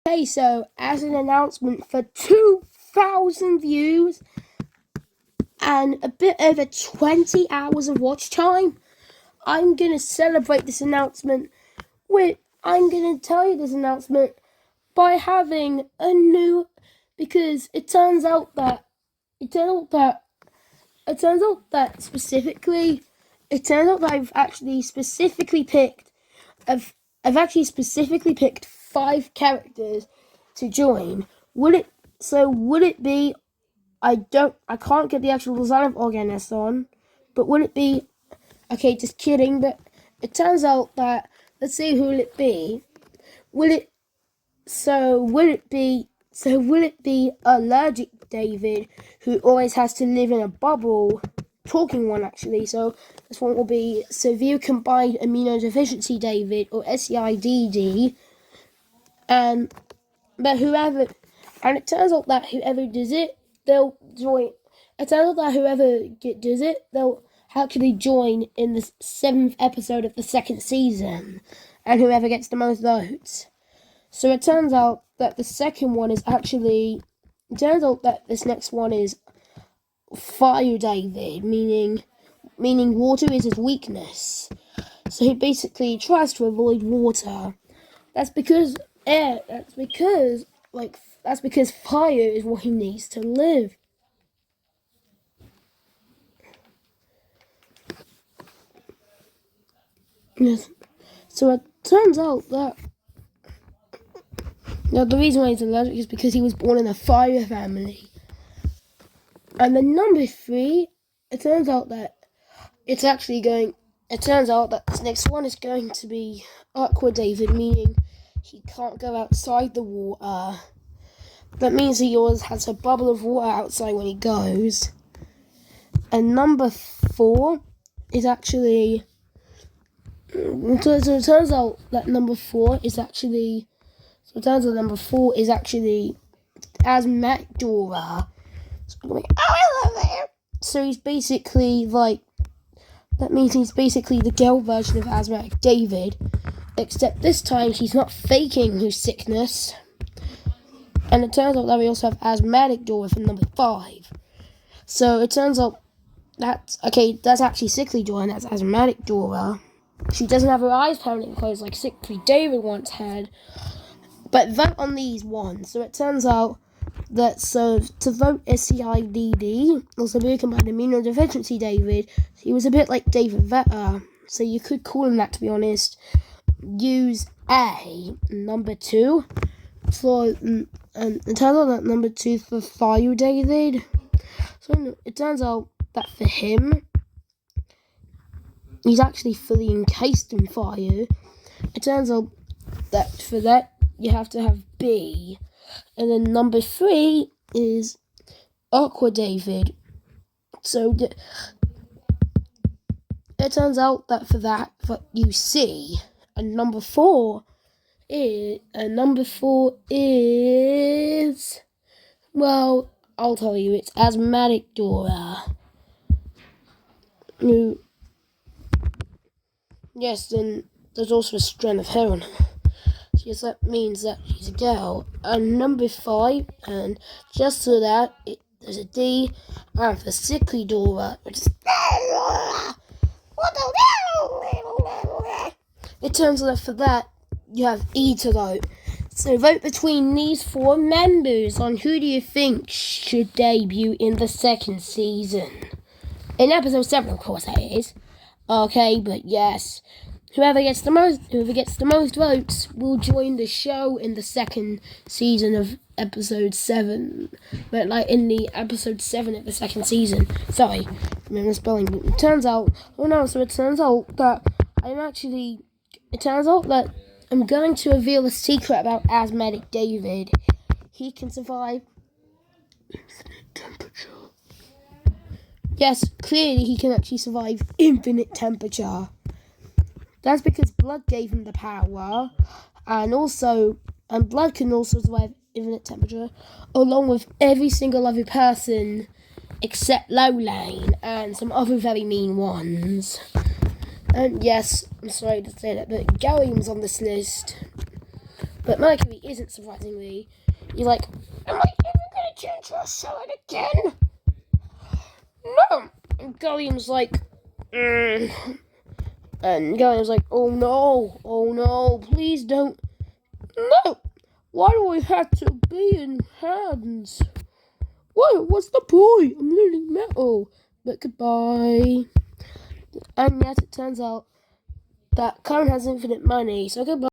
Okay, so as an announcement for 2,000 views and a bit over 20 hours of watch time, I'm going to celebrate this announcement I'm going to tell you this announcement by having a new, because it turns out that I've actually specifically picked I've actually specifically picked 5 characters to join. Would it be, I can't get the actual design of Organist on, but would it be, okay, just kidding, but it turns out that, let's see, who will it be? Will it be Allergic David, who always has to live in a bubble? Talking one, actually. So this one will be Severe Combined Immunodeficiency David, or SEIDD. And it turns out that whoever does it, they'll join. It turns out that whoever does it, they'll actually join in the 7th episode of the 2nd season, and whoever gets the most votes. So it turns out that the second one is actually. It turns out that this next one is Fire David, meaning water is his weakness. So he basically tries to avoid water. That's because fire is what he needs to live. Yes. So it turns out that the reason why he's allergic is because he was born in a fire family. And the number 3, it turns out that this next one is going to be Aqua David, meaning he can't go outside the water. That means he always has a bubble of water outside when he goes. And number 4 is actually. So it turns out that number 4 is actually. Asthmatic Dora. So he's basically like. That means he's basically the girl version of Asthmatic David, except this time she's not faking her sickness. And it turns out that we also have Asthmatic Dora for number 5. So it turns out that's actually Sickly Dora, and that's Asthmatic Dora. She doesn't have her eyes permanently closed like Sickly David once had. But vote on these ones. So it turns out that to vote SEIDD, also become an immunodeficiency David, he was a bit like David Vetter, so you could call him that, to be honest. Use number 2 for, and it turns out that number 2 for Fire David. So it turns out that for him, he's actually fully encased in fire. It turns out that for that, you have to have B. And then number 3 is Aqua David. So it turns out that for that, you see. And number 4 is. Well, I'll tell you, it's Asthmatic Dora. Yes, then there's also a strand of hair on her. Yes, that means that she's a girl. And number 5, and just so that, there's a D, and for Sickly Dora, which is. It turns out that for that, you have E to vote. So vote between these 4 members on who do you think should debut in the 2nd season. In episode 7, of course, that is. Okay, but yes. Whoever gets the most votes will join the show in the 2nd season of episode 7. But in the episode 7 of the 2nd season. Sorry, I'm misspelling. But it turns out that I'm going to reveal a secret about Asthmatic David. He can survive infinite temperature. Yes, clearly he can actually survive infinite temperature. That's because blood gave him the power, and blood can also survive infinite temperature, along with every single other person except Lowlane and some other very mean ones. And yes, I'm sorry to say that, but Gallium's on this list. But Mercury isn't, surprisingly. He's like, am I ever going to change your shirt again? No! And Galleon's like, And Galleon's like, oh no, please don't. No! Why do I have to be in hands? What's the point? I'm learning metal. But goodbye. And yet it turns out that Karen has infinite money, so goodbye.